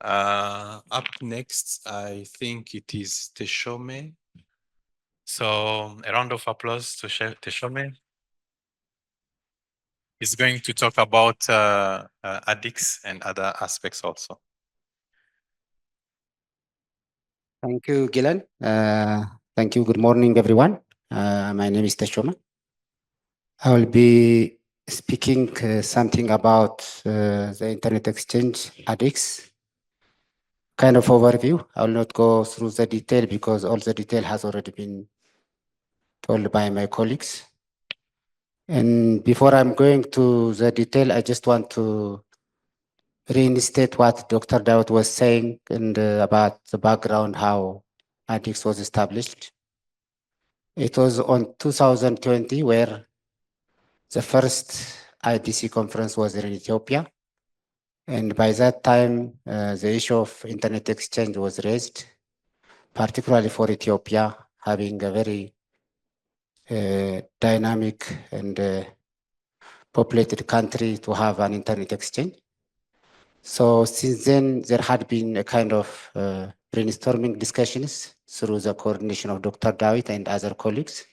Up next, I think it is Teshome. So a round of applause to Teshome. He's going to talk about ADIX and other aspects also. Thank you, Gilan. Thank you. Good morning, everyone. My name is Teshoma. I will be speaking something about the Internet Exchange ADIX. Kind of overview. I will not go through the detail because all the detail has already been told by my colleagues. And before I'm going to the detail, I just want to reinstate what Dr. Daud was saying and about the background, how ADIX was established. It was on 2020 where the first IDC conference was in Ethiopia. And by that time, the issue of internet exchange was raised, particularly for Ethiopia, having a very dynamic and populated country to have an internet exchange. So since then, there had been a kind of brainstorming discussions through the coordination of Dr. Dawit and other colleagues.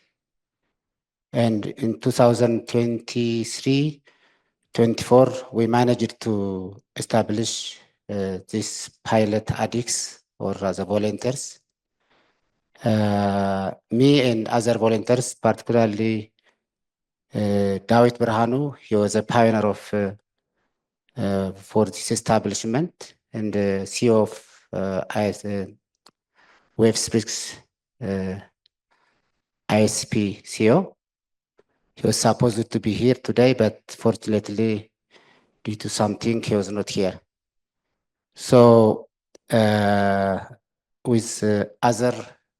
And in 2023, 24, we managed to establish this pilot ADIX or the volunteers. Me and other volunteers, particularly Dawit Berhanu, he was a pioneer of for this establishment and CEO of WaveSpeaks ISP CEO. He was supposed to be here today, but fortunately, due to something, he was not here. So with other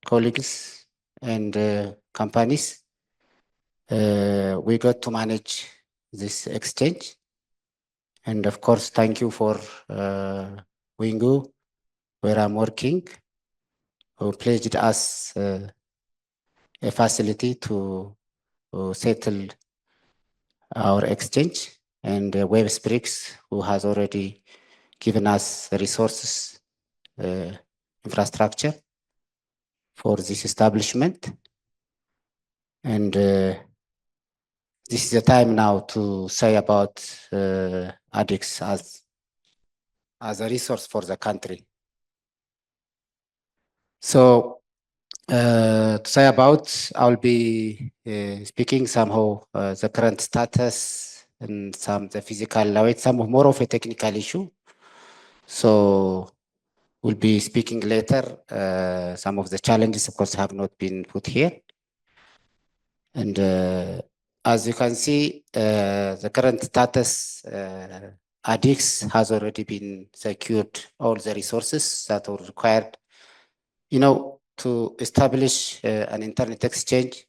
colleagues and companies, we got to manage this exchange. And of course, thank you for Wingu, where I'm working, who pledged us a facility to settle our exchange, and WaveSprix, who has already given us the resources, infrastructure for this establishment. And this is the time now to say about ADIX as a resource for the country. So to say about, I'll be speaking somehow the current status and the physical weight, some more of a technical issue. So we'll be speaking later. Some of the challenges, of course, have not been put here. And as you can see, the current status, ADIX has already been secured all the resources that are required, to establish an internet exchange.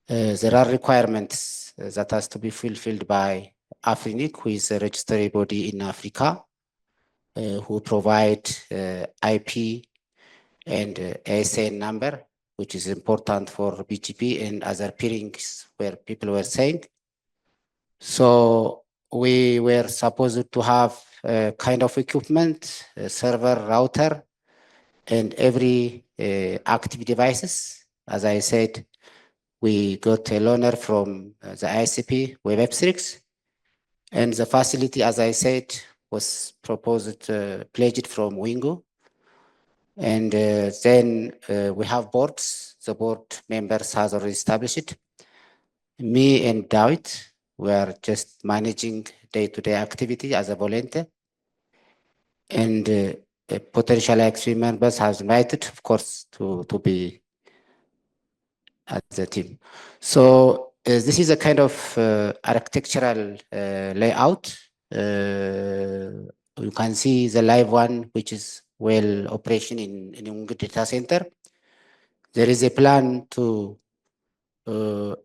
There are requirements that has to be fulfilled by Afrinic, who is a registry body in Africa, who provide IP and ASN number, which is important for BGP and other peerings where people were saying. So we were supposed to have a kind of equipment, a server, router, and every active devices. As I said, we got a loaner from the ICP WebEpsix, and the facility, as I said, was proposed, pledged from Wingu. And then we have boards. The board members has already established it. Me and Dawit, we are just managing day-to-day activity as a volunteer. And potential XP members have invited, of course, to be as a team. So this is a kind of architectural layout. You can see the live one, which is well operation in Wingu data center. There is a plan to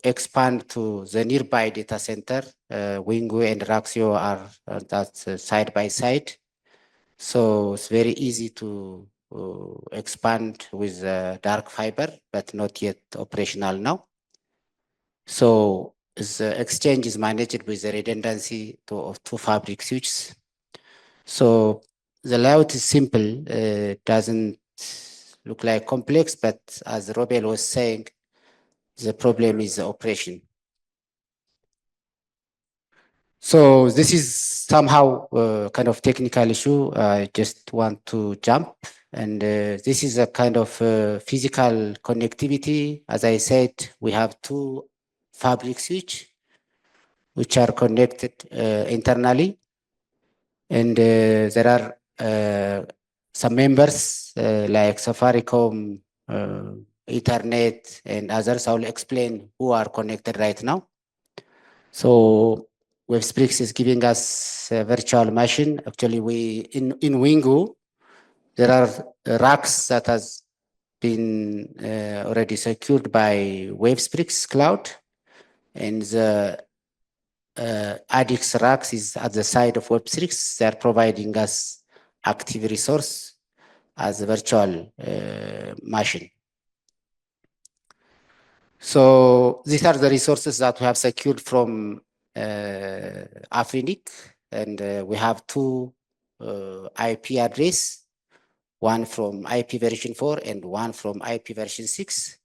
expand to the nearby data center. Wingu and Raxio are that's side by side. So it's very easy to expand with dark fiber, but not yet operational now. So the exchange is managed with the redundancy of two fabric switches. So the layout is simple, doesn't look like complex, but as Robel was saying, the problem is the operation. So this is somehow kind of technical issue. I just want to jump. And this is a kind of physical connectivity. As I said, we have two fabric switch which are connected internally. And there are some members like Safaricom, Ethernet, and others. I will explain who are connected right now. So WebSprix is giving us a virtual machine. Actually, in Wingu, there are racks that has been already secured by WebSprix Cloud, and the Addix racks is at the side of WebSprix. They are providing us active resource as a virtual machine. So these are the resources that we have secured from Afrinic, and we have two IP address, one from IP version 4 and one from IP version 6.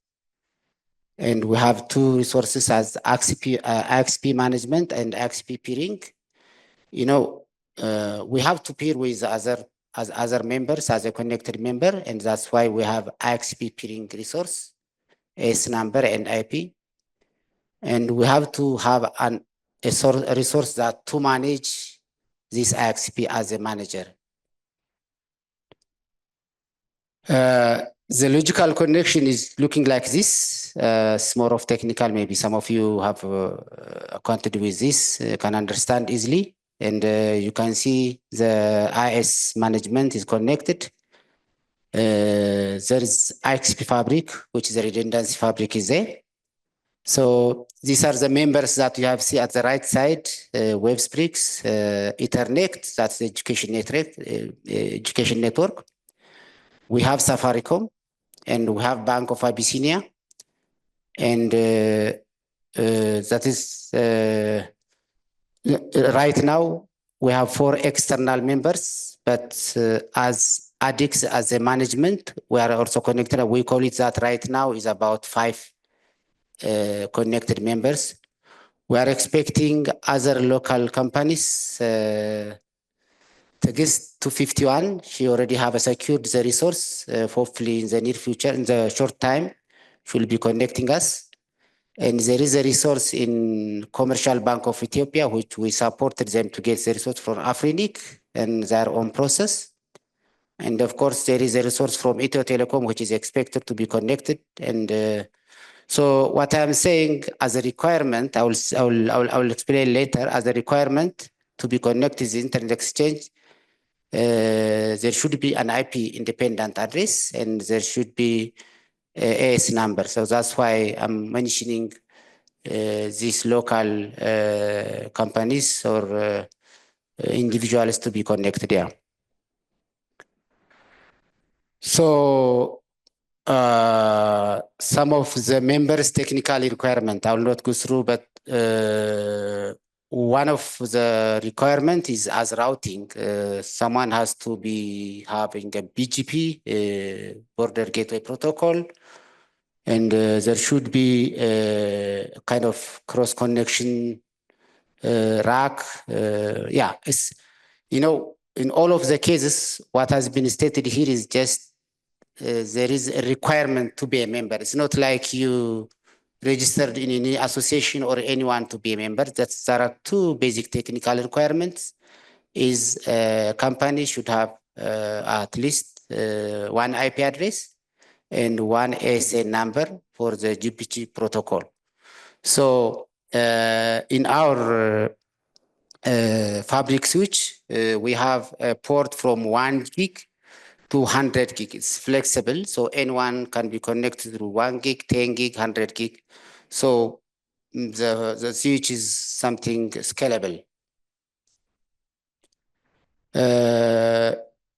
And we have two resources as XP management and XP peering. You know, we have to peer with other members as a connected member, and that's why we have XP peering resource, S number and IP. And we have to have a resource that to manage this IXP as a manager. The logical connection is looking like this. It's more of technical. Maybe some of you have acquainted with this, can understand easily. And you can see the IS management is connected. There is IXP fabric, which is a redundancy fabric is there. So these are the members that you have seen at the right side, WebSprix, Ethernet, that's the education network. We have Safaricom, and we have Bank of Abyssinia. And that is, right now, we have 4 external members, but as Addix, as a management, we are also connected. We call it that right now is about 5 connected members. We are expecting other local companies. Tegist 251, she already have secured the resource. Hopefully in the near future, in the short time, she will be connecting us. And there is a resource in Commercial Bank of Ethiopia, which we supported them to get the resource from Afrinic and their own process. And of course, there is a resource from Ethio Telecom, which is expected to be connected. And so what I'm saying as a requirement, I will explain later, as a requirement to be connected to the internet exchange, there should be an IP independent address and there should be AS number. So that's why I'm mentioning these local companies or individuals to be connected here. So some of the members' technical requirement, I will not go through, but one of the requirement is as routing. Someone has to be having a BGP, border gateway protocol, and there should be a kind of cross connection rack. Yeah, it's, you know, in all of the cases, what has been stated here is just there is a requirement to be a member. It's not like you registered in any association or anyone to be a member. There are 2 basic technical requirements. Is a company should have at least 1 IP address and 1 ASA number for the GPG protocol. So in our fabric switch, we have a port from 1 gig to 100 gig. It's flexible, so anyone can be connected through 1 gig, 10 gig, 100 gig. So the switch is something scalable.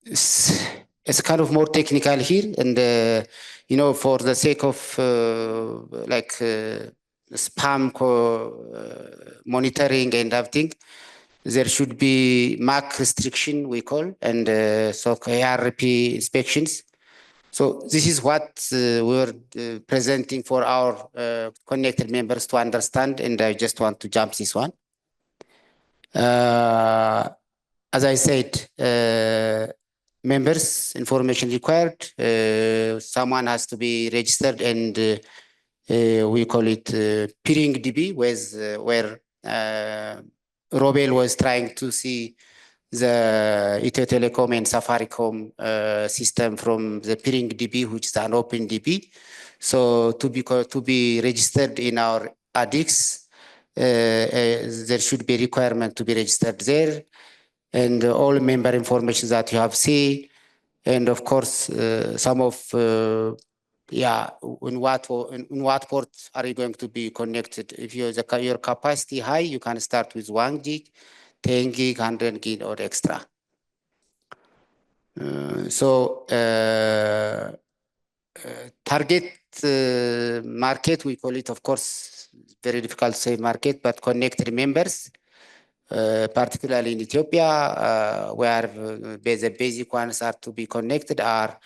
It's kind of more technical here, and you know, for the sake of spam monitoring and everything, there should be MAC restriction, we call, and so ARP inspections. So this is what we're presenting for our connected members to understand, and I just want to jump this one. As I said, members information required. Someone has to be registered, and we call it peering DB, where Robel was trying to see the Ethio Telecom and Safaricom system from the peering DB, which is an open DB. So to be registered in our ADIX, there should be requirement to be registered there, and all member information that you have seen, and of course some of in what port are you going to be connected? If your capacity high, you can start with 1 gig, 10 gig, 100 gig, or extra. Target market, we call it, of course, very difficult to say market, but connected members, particularly in Ethiopia, where the basic ones are to be connected are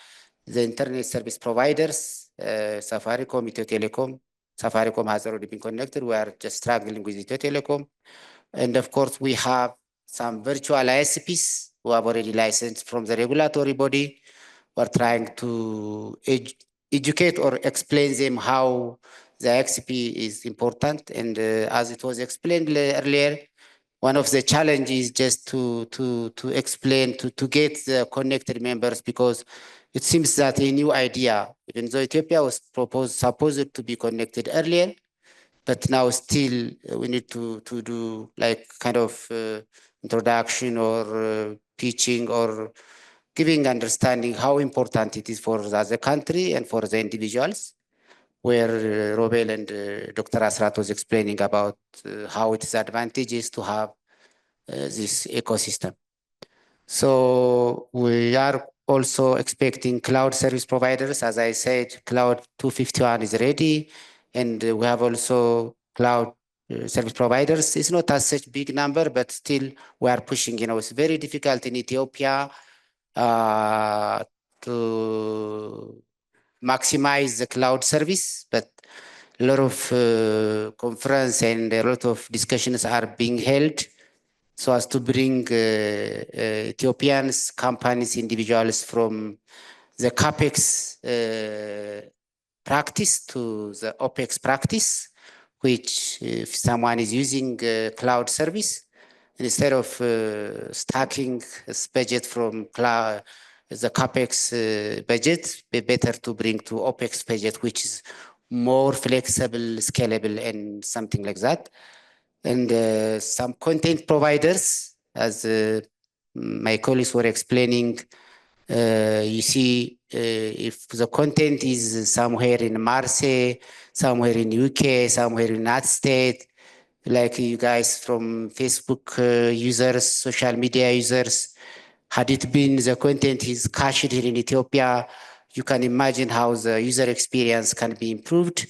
the internet service providers, Safaricom, Ethio Telecom. Safaricom has already been connected. We are just struggling with Ethio Telecom. And of course, we have some virtual ISPs who have already licensed from the regulatory body. We're trying to educate or explain them how the XP is important. And as it was explained earlier, one of the challenges is just to explain, to get the connected members, because it seems that a new idea, even though Ethiopia was supposed to be connected earlier, but now still we need to do like kind of introduction or teaching or giving understanding how important it is for the country and for the individuals, where Robel and Dr. Asrat was explaining about how it is advantageous to have this ecosystem. So we are also expecting cloud service providers. As I said, Cloud 251 is ready, and we have also cloud service providers. It's not as such big number, but still we are pushing. You know, it's very difficult in Ethiopia to maximize the cloud service, but a lot of conference and a lot of discussions are being held so as to bring Ethiopians, companies, individuals from the CAPEX practice to the OPEX practice, which if someone is using cloud service, instead of stacking this budget from cloud, the CAPEX budget, be better to bring to OPEX budget, which is more flexible, scalable, and something like that. And some content providers, as my colleagues were explaining, you see, if the content is somewhere in Marseille, somewhere in UK, somewhere in United States, like you guys from Facebook users, social media users, had it been the content is cached here in Ethiopia, you can imagine how the user experience can be improved.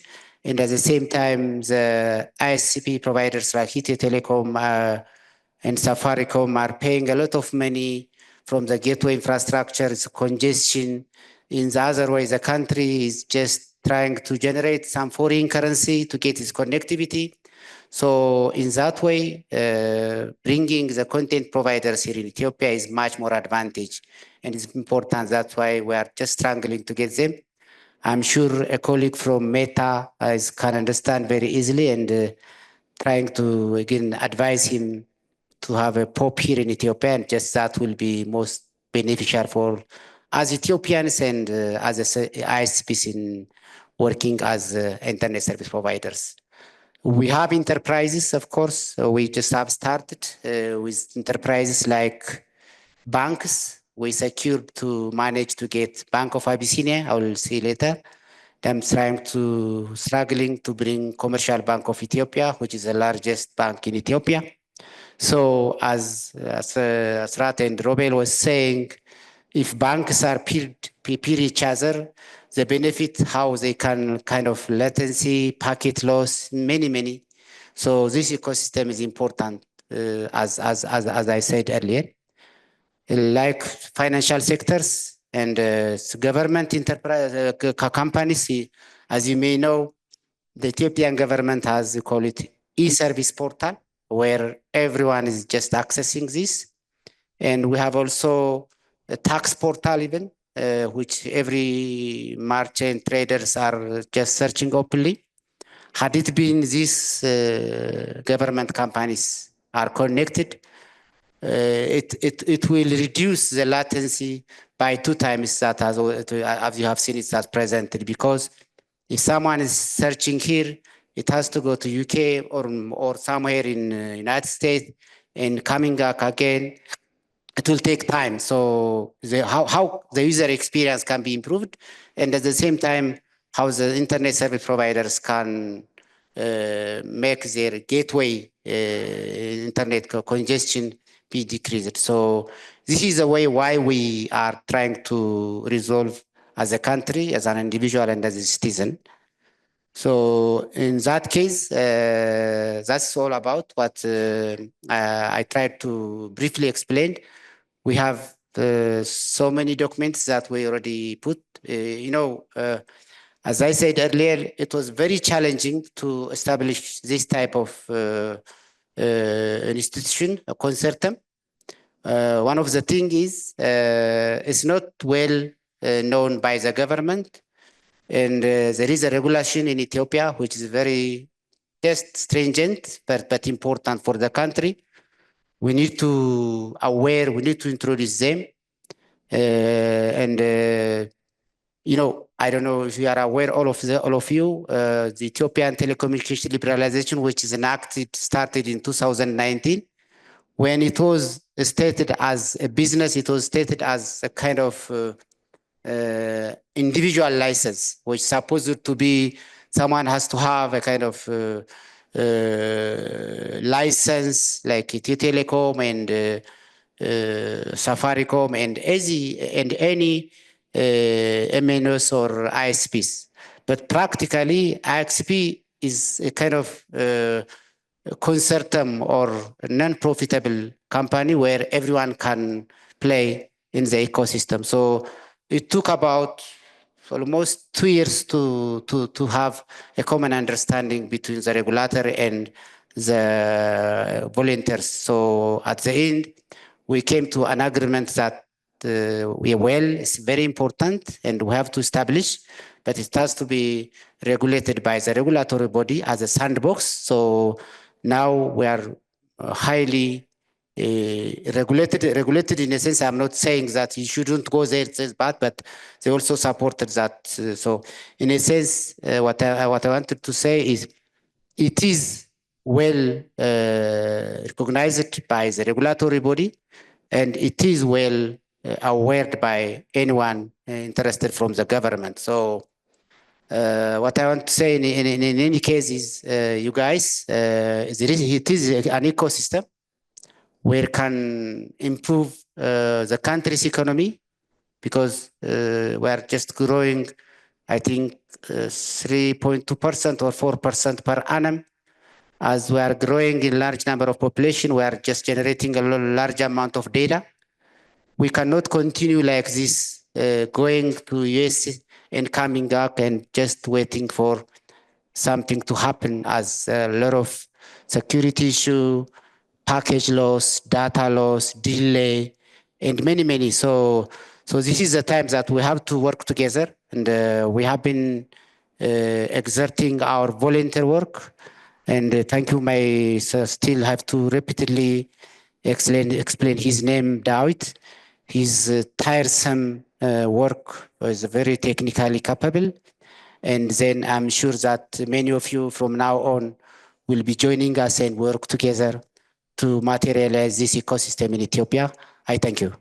And at the same time, the ISP providers like Ethio Telecom and Safaricom are paying a lot of money from the gateway infrastructure. It's congestion. In the other way, the country is just trying to generate some foreign currency to get its connectivity. So in that way, bringing the content providers here in Ethiopia is much more advantage, and it's important. That's why we are just struggling to get them. I'm sure a colleague from Meta can understand very easily, and trying to again advise him to have a POP here in Ethiopia, and just that will be most beneficial for as Ethiopians and as ISPs in working as internet service providers. We have enterprises, of course. We just have started with enterprises like banks. We secured to manage to get Bank of Abyssinia. I will see later. I'm struggling to bring Commercial Bank of Ethiopia, which is the largest bank in Ethiopia. So as Asrat and Robel was saying, if banks are peer each other, the benefit how they can kind of latency, packet loss, many. So this ecosystem is important. as I said earlier, like financial sectors and government enterprise companies. As you may know, the Ethiopian government has, we call it e-service portal, where everyone is just accessing this. And we have also a tax portal even, which every merchant traders are just searching openly. Had it been these government companies are connected, it will reduce the latency by 2 times that as you have seen it as presented, because if someone is searching here, it has to go to UK or somewhere in United States and coming back again. It will take time. So how the user experience can be improved, and at the same time, how the internet service providers can make their gateway internet congestion be decreased. So this is the way why we are trying to resolve as a country, as an individual, and as a citizen. So in that case, that's all about what I tried to briefly explain. We have so many documents that we already put. As I said earlier, it was very challenging to establish this type of institution, a consortium. One of the things is it's not well known by the government. And there is a regulation in Ethiopia, which is very just stringent, but important for the country. We need to introduce them. I don't know if you are aware, all of you, the Ethiopian Telecommunication Liberalization, which is enacted, started in 2019. When it was stated as a business, it was stated as a kind of individual license, which is supposed to be someone has to have a kind of license like Ethio Telecom and Safaricom and any MNOs or ISPs. But practically, IXP is a kind of consortium or non-profitable company where everyone can play in the ecosystem. So it took about almost 2 years to have a common understanding between the regulator and the volunteers. So at the end, we came to an agreement that it's very important and we have to establish, but it has to be regulated by the regulatory body as a sandbox. So now we are highly regulated in a sense. I'm not saying that you shouldn't go there, it's bad, but they also supported that. So in a sense, what I wanted to say is it is well recognized by the regulatory body, and it is well aware by anyone interested from the government. So what I want to say in any case is, you guys, it is an ecosystem where can improve the country's economy, because we are just growing, I think, 3.2% or 4% per annum. As we are growing in large number of population, we are just generating a large amount of data. We cannot continue like this, going to US and coming back and just waiting for something to happen, as a lot of security issue, package loss, data loss, delay, and many. So this is the time that we have to work together, and we have been exerting our volunteer work. And thank you, still have to repeatedly explain his name, David. His tiresome work is very technically capable. And then I'm sure that many of you from now on will be joining us and work together to materialize this ecosystem in Ethiopia. I thank you.